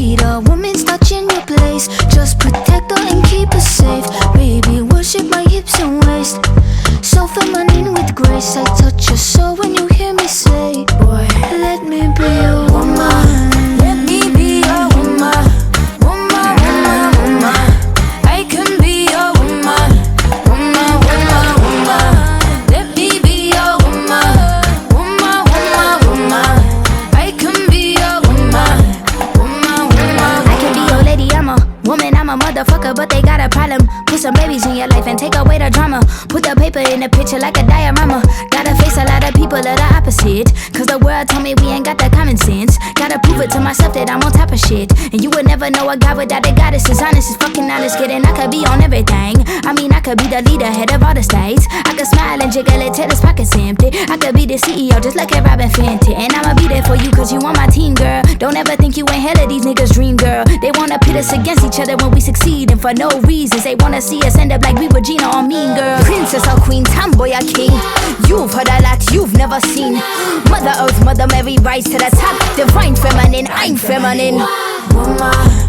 need a woman's touch in your place. Just protect her and keep her safe. Baby, worship my hips and waist. So feminine with grace. I touch your soul when you hear me say, boy, let me be your woman. Let me be your woman. Woman, woman, woman. I can be your woman. Woman, woman, woman. Let me be your woman. Woman, woman, woman. I can be your woman. Woman, woman. I can be your lady, I'm a woman, I'm a motherfucker, but they got a problem. Put some babies in your life and take away the drama. Put the paper in the picture like a diorama. Gotta face a lot of people that are opposite, cause the world told me we ain't got that common sense. Gotta prove it to myself that I'm on top of shit. And you would never know a guy without a goddess. As honest as fucking honest, kidding. I could be on everything. I mean, I could be the leader, head of all the states. I could smile and jiggle it till his pockets empty. I could be the CEO, just like a Robin Fenty. And I'ma be there for you, cause you on my team, girl. Don't ever think you ain't hell of these niggas' dream, girl. They wanna pit us against each other when we succeed, and for no reasons. They wanna see us end up like we were Gina or Mean Girl. Princess or queen, tomboy or king. You've heard a lot you've never seen. Mother Earth, Mother Mary, rise to the top. Divine feminine, I'm feminine. Woman.